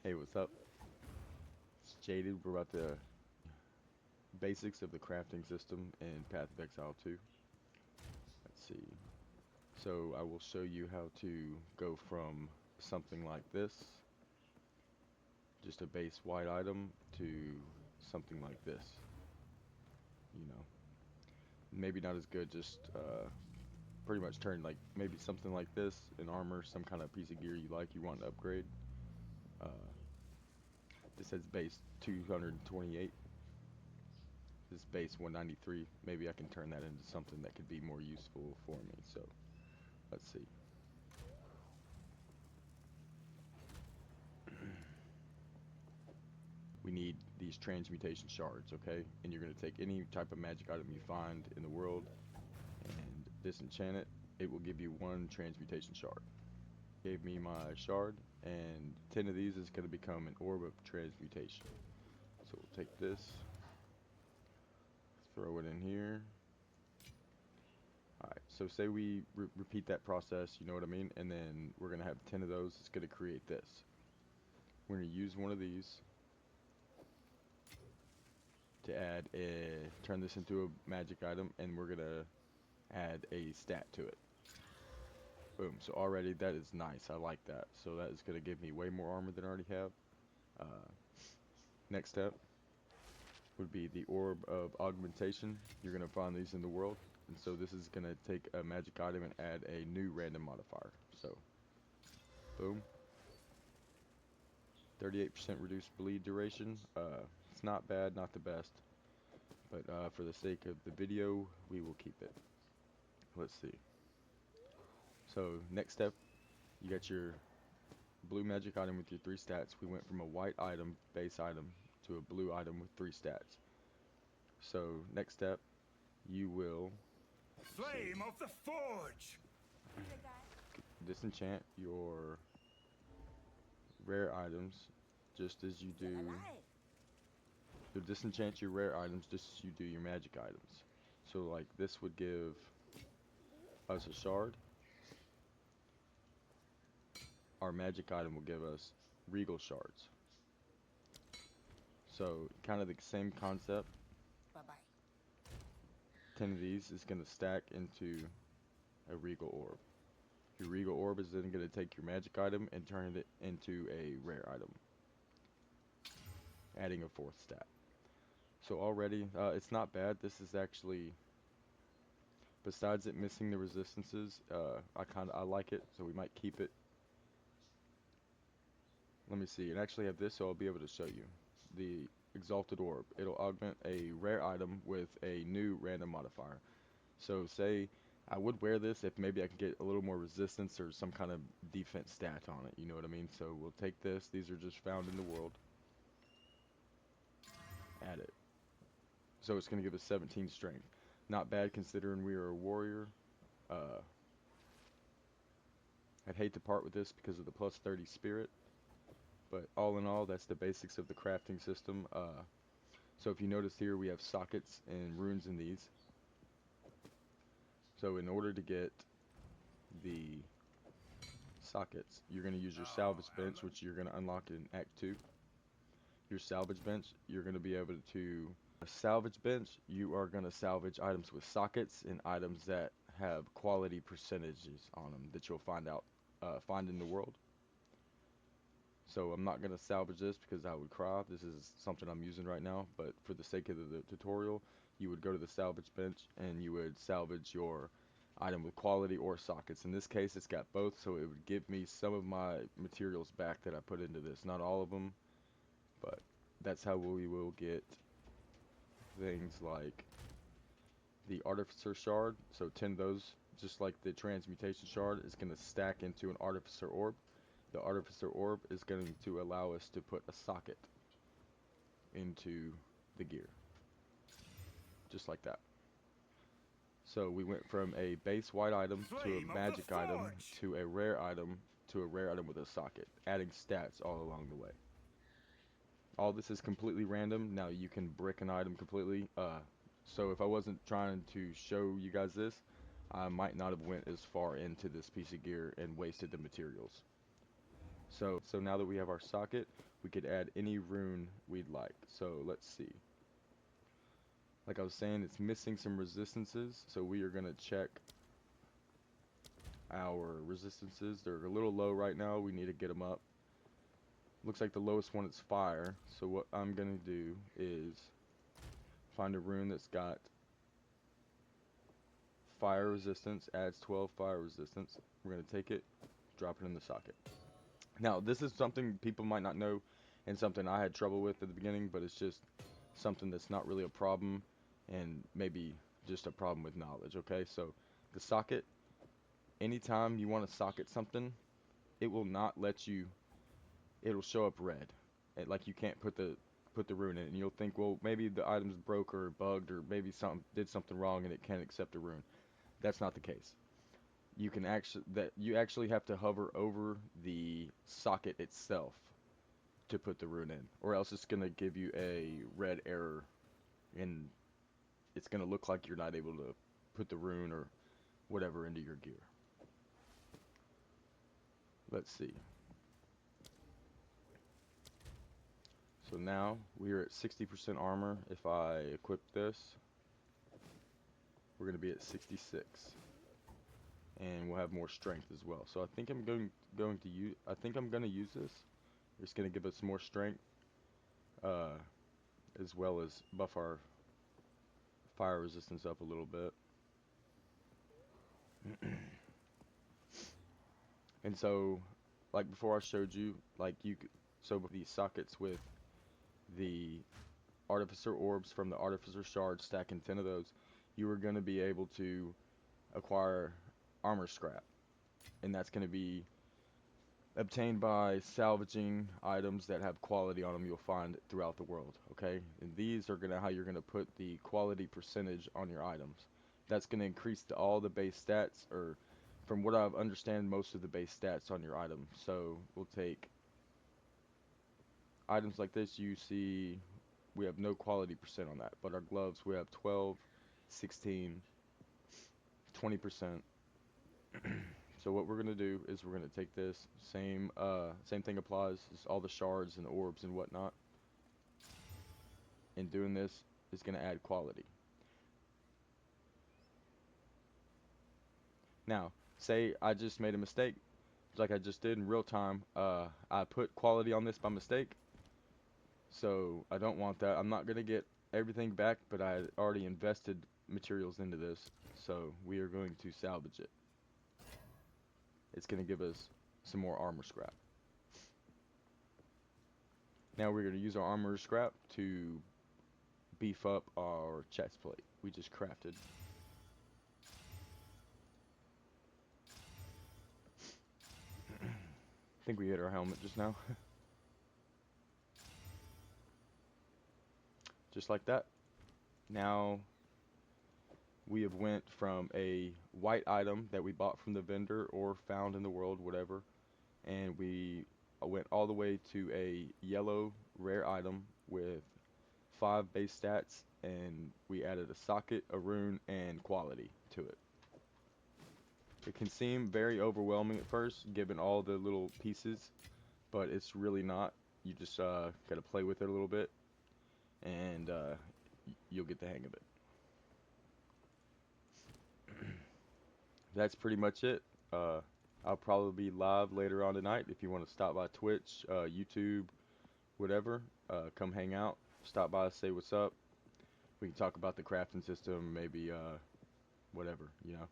Hey, what's up? It's Jaded. We're about the basics of the crafting system in Path of Exile 2. Let's see. So I will show you how to go from something like this, just a base white item, to something like this. You know, maybe not as good, just pretty much turn like maybe something like this, an armor, some kind of piece of gear you like, you want to upgrade. Uh, this says base 228. This base 193. Maybe I can turn that into something that could be more useful for me. So let's see. We need these transmutation shards, okay? And you're going to take any type of magic item you find in the world and disenchant it. It will give you one transmutation shard. Gave me my shard, and 10 of these is going to become an orb of transmutation. So we'll take this, throw it in here. Alright, so say we repeat that process, you know what I mean? And then we're going to have 10 of those. It's going to create this. We're going to use one of these to add a, turn this into a magic item, and we're going to add a stat to it. Boom. So already that is nice. I like that. So that is going to give me way more armor than I already have. Uh, Next step would be the orb of augmentation. You're going to find these in the world. And so this is going to take a magic item and add a new random modifier. So, boom. 38% reduced bleed duration. It's not bad, not the best. But for the sake of the video, we will keep it. Let's see. So, next step, you got your blue magic item with your 3 stats. We went from a white item, base item, to a blue item with 3 stats. So next step, you will Flame of the Forge! disenchant your rare items just as you do. You'll disenchant your rare items just as you do your magic items. So like this would give us a shard. Our magic item will give us regal shards. So kind of the same concept. Bye-bye. 10 of these is going to stack into a regal orb. Your regal orb is then going to take your magic item and turn it into a rare item, adding a 4th stat. So already, it's not bad. This is actually, besides it missing the resistances, I like it, so we might keep it. Let me see. And actually have this, so I'll be able to show you the Exalted Orb. It'll augment a rare item with a new random modifier. So say I would wear this if maybe I can get a little more resistance or some kind of defense stat on it. You know what I mean? So we'll take this. These are just found in the world. Add it. So it's going to give us 17 strength. Not bad considering we are a warrior. Uh, I'd hate to part with this because of the plus 30 spirit. But all in all, that's the basics of the crafting system. So if you notice here, we have sockets and runes in these. So in order to get the sockets, you're going to use your salvage bench, which you're going to unlock in Act 2. Your salvage bench, you're going to be able to a salvage bench, you are going to salvage items with sockets and items that have quality percentages on them that you'll find in the world. So I'm not going to salvage this because I would cry. This is something I'm using right now, but for the sake of the tutorial, you would go to the salvage bench and you would salvage your item with quality or sockets. In this case, it's got both, so it would give me some of my materials back that I put into this. Not all of them, but that's how we will get things like the Artificer Shard. So 10 of those, just like the Transmutation Shard, is going to stack into an Artificer Orb. The Artificer Orb is going to allow us to put a socket into the gear. Just like that. So we went from a base white item to a magic item to a rare item to a rare item with a socket, adding stats all along the way. All this is completely random. Now you can brick an item completely. So if I wasn't trying to show you guys this, I might not have went as far into this piece of gear and wasted the materials. So now that we have our socket, we could add any rune we'd like. So let's see. Like I was saying, it's missing some resistances, so we are gonna check our resistances. They're a little low right now. We need to get them up. Looks like the lowest one is fire. So what I'm gonna do is find a rune that's got fire resistance, adds 12 fire resistance. We're gonna take it, drop it in the socket. Now, this is something people might not know and something I had trouble with at the beginning, but it's just something that's not really a problem and maybe just a problem with knowledge, okay? So, the socket, anytime you want to socket something, it will not let you, it'll show up red. Like you can't put the rune in, and you'll think, well, maybe the item's broke or bugged, or maybe something did something wrong and it can't accept a rune. That's not the case. You actually have to hover over the socket itself to put the rune in, or else it's gonna give you a red error, and it's gonna look like you're not able to put the rune or whatever into your gear. Let's see. So now we are at 60% armor. If I equip this, we're gonna be at 66, and we'll have more strength as well. So I think I'm gonna use this. It's gonna give us more strength, uh, as well as buff our fire resistance up a little bit. And so, like before I showed you, so these sockets with the artificer orbs from the artificer shard, stacking 10 of those, you are going to be able to acquire armor scrap. And that's going to be obtained by salvaging items that have quality on them you'll find throughout the world, okay? And these are gonna how you're gonna put the quality percentage on your items. That's gonna increase all the base stats, or from what I've understand, most of the base stats on your item. So we'll take items like this. You see, we have no quality percent on that, but our gloves we have 12, 16, 20%. So what we're gonna do is we're gonna take this same thing applies, just all the shards and orbs and whatnot. And doing this is gonna add quality. Now, say I just made a mistake, like I just did in real time. I put quality on this by mistake, so I don't want that. I'm not gonna get everything back, but I already invested materials into this, so we are going to salvage it. It's gonna give us some more armor scrap. Now we're gonna use our armor scrap to beef up our chest plate we just crafted. I think we hit our helmet just now. Just like that. Now we have went from a white item that we bought from the vendor or found in the world, whatever, and we went all the way to a yellow rare item with 5 base stats, and we added a socket, a rune, and quality to it. It can seem very overwhelming at first, given all the little pieces, but it's really not. You just gotta play with it a little bit, and you'll get the hang of it. That's pretty much it. Uh, I'll probably be live later on tonight. If you want to stop by Twitch, YouTube, whatever, come hang out. Stop by, say what's up. We can talk about the crafting system, maybe whatever, you know.